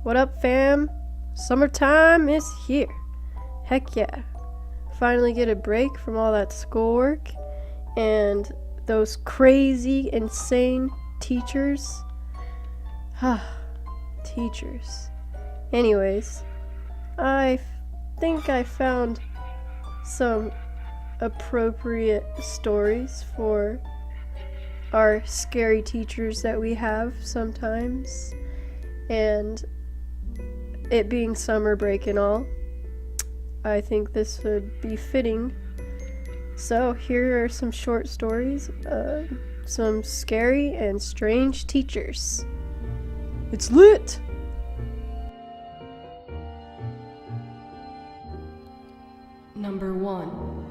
What up, fam? Summertime is here. Heck yeah. Finally get a break from all that schoolwork and those crazy, insane teachers. Teachers. Anyways, I think I found some appropriate stories for our scary teachers that we have sometimes, and it being summer break and all, I think this would be fitting. So here are some short stories of some scary and strange teachers. It's lit! Number 1.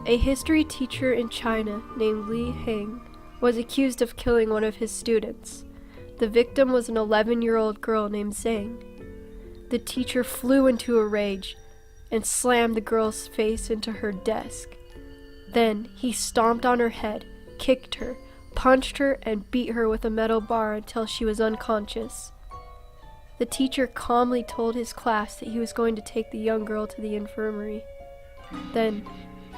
A history teacher in China named Li Heng was accused of killing one of his students. The victim was an 11-year-old girl named Zhang. The teacher flew into a rage and slammed the girl's face into her desk. Then he stomped on her head, kicked her, punched her, and beat her with a metal bar until she was unconscious. The teacher calmly told his class that he was going to take the young girl to the infirmary. Then,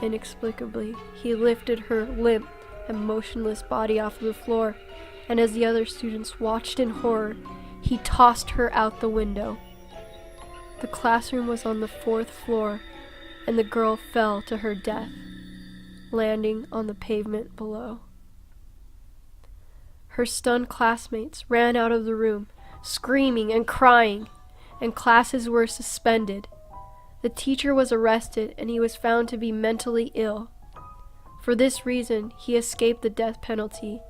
inexplicably, he lifted her limp and motionless body off the floor, and as the other students watched in horror, he tossed her out the window. The classroom was on the 4th floor, and the girl fell to her death, landing on the pavement below. Her stunned classmates ran out of the room, screaming and crying, and classes were suspended. The teacher was arrested, and he was found to be mentally ill. For this reason, he escaped the death penalty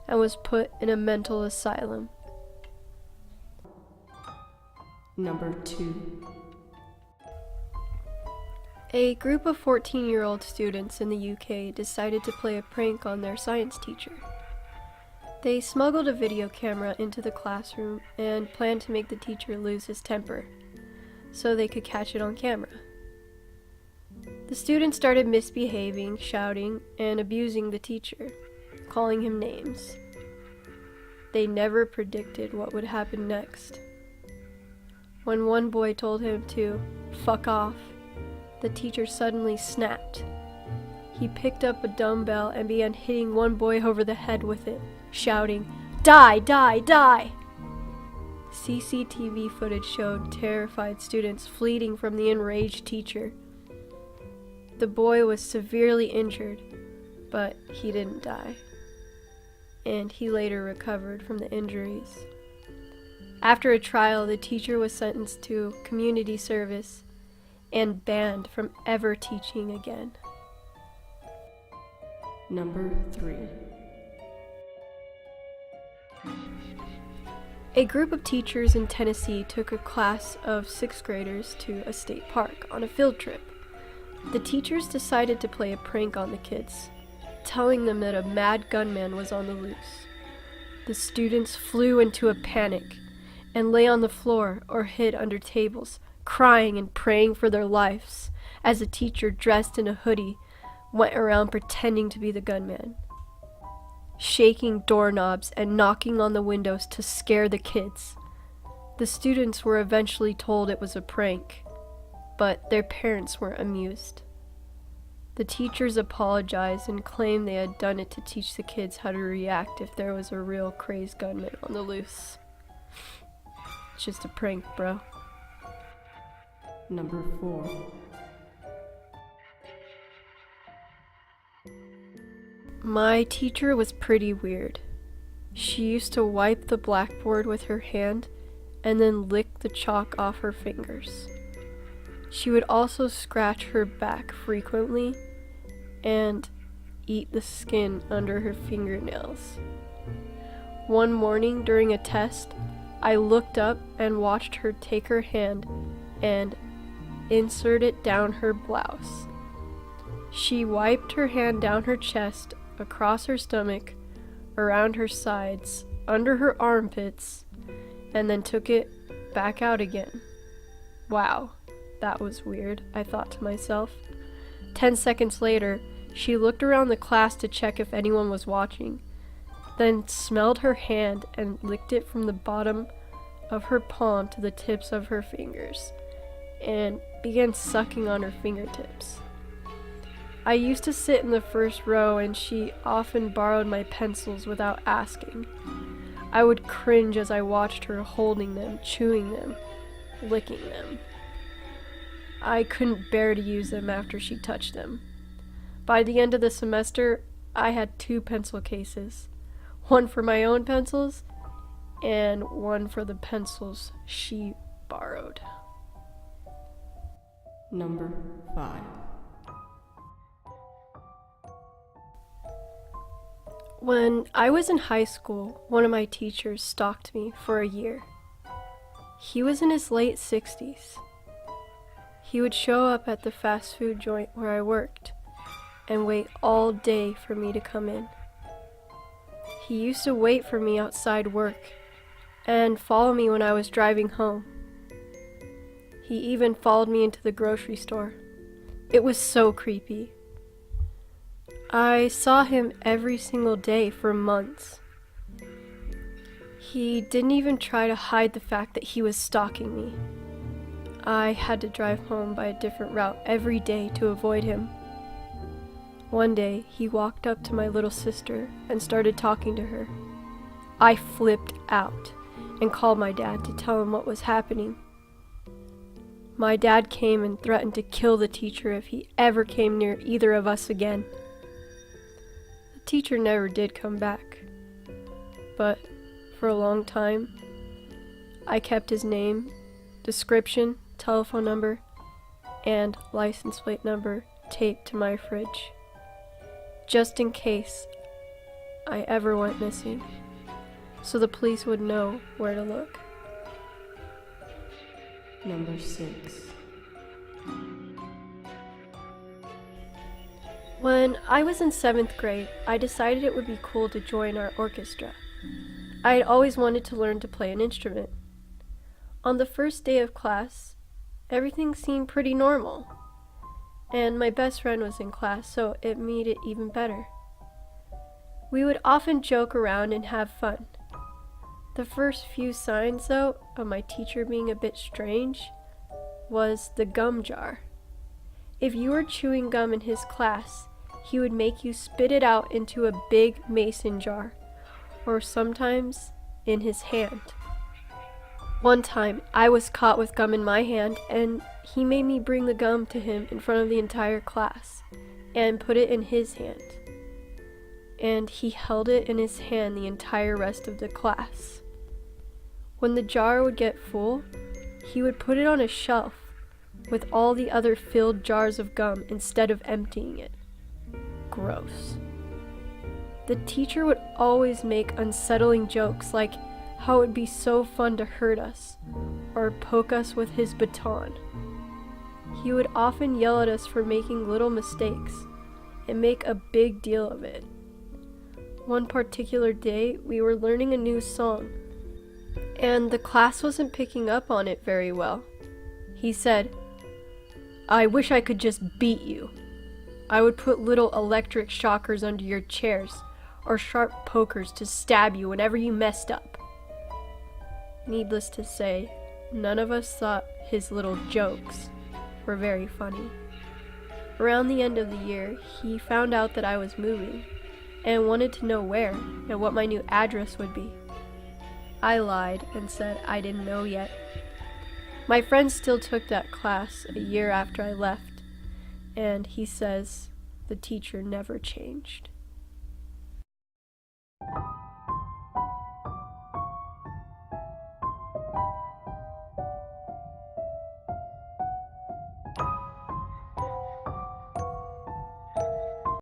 and was put in a mental asylum. Number 2. A group of 14-year-old students in the UK decided to play a prank on their science teacher. They smuggled a video camera into the classroom and planned to make the teacher lose his temper, so they could catch it on camera. The students started misbehaving, shouting, and abusing the teacher, calling him names. They never predicted what would happen next. When one boy told him to fuck off, the teacher suddenly snapped. He picked up a dumbbell and began hitting one boy over the head with it, shouting, "Die, die, die!" CCTV footage showed terrified students fleeing from the enraged teacher. The boy was severely injured, but he didn't die, and he later recovered from the injuries. After a trial, the teacher was sentenced to community service and banned from ever teaching again. Number 3. A group of teachers in Tennessee took a class of 6th graders to a state park on a field trip. The teachers decided to play a prank on the kids, telling them that a mad gunman was on the loose. The students flew into a panic and lay on the floor or hid under tables, crying and praying for their lives as a teacher dressed in a hoodie went around pretending to be the gunman, shaking doorknobs and knocking on the windows to scare the kids. The students were eventually told it was a prank, but their parents weren't amused. The teachers apologized and claimed they had done it to teach the kids how to react if there was a real crazed gunman on the loose. It's just a prank, bro. Number 4. My teacher was pretty weird. She used to wipe the blackboard with her hand and then lick the chalk off her fingers. She would also scratch her back frequently and eat the skin under her fingernails. One morning during a test, I looked up and watched her take her hand and insert it down her blouse. She wiped her hand down her chest, across her stomach, around her sides, under her armpits, and then took it back out again. Wow, that was weird, I thought to myself. 10 seconds later, she looked around the class to check if anyone was watching. then smelled her hand and licked it from the bottom of her palm to the tips of her fingers, and began sucking on her fingertips. I used to sit in the first row, and she often borrowed my pencils without asking. I would cringe as I watched her holding them, chewing them, licking them. I couldn't bear to use them after she touched them. By the end of the semester, I had 2 pencil cases, one for my own pencils and one for the pencils she borrowed. Number 5. When I was in high school, one of my teachers stalked me for a year. He was in his late 60s. He would show up at the fast food joint where I worked and wait all day for me to come in. He used to wait for me outside work and follow me when I was driving home. He even followed me into the grocery store. It was so creepy. I saw him every single day for months. He didn't even try to hide the fact that he was stalking me. I had to drive home by a different route every day to avoid him. One day, he walked up to my little sister and started talking to her. I flipped out and called my dad to tell him what was happening. My dad came and threatened to kill the teacher if he ever came near either of us again. The teacher never did come back, but for a long time, I kept his name, description, telephone number, and license plate number taped to my fridge, just in case I ever went missing, so the police would know where to look. Number 6. When I was in 7th grade, I decided it would be cool to join our orchestra. I had always wanted to learn to play an instrument. On the first day of class, everything seemed pretty normal, and my best friend was in class, so it made it even better. We would often joke around and have fun. The first few signs, though, of my teacher being a bit strange was the gum jar. If you were chewing gum in his class, he would make you spit it out into a big mason jar, or sometimes in his hand. One time, I was caught with gum in my hand, and he made me bring the gum to him in front of the entire class and put it in his hand. And he held it in his hand the entire rest of the class. When the jar would get full, he would put it on a shelf with all the other filled jars of gum instead of emptying it. Gross. The teacher would always make unsettling jokes like how it would be so fun to hurt us or poke us with his baton. He would often yell at us for making little mistakes and make a big deal of it. One particular day, we were learning a new song, and the class wasn't picking up on it very well. He said, "I wish I could just beat you. I would put little electric shockers under your chairs or sharp pokers to stab you whenever you messed up." Needless to say, none of us thought his little jokes were very funny. Around the end of the year, he found out that I was moving and wanted to know where and what my new address would be. I lied and said I didn't know yet. My friend still took that class a year after I left, and he says the teacher never changed.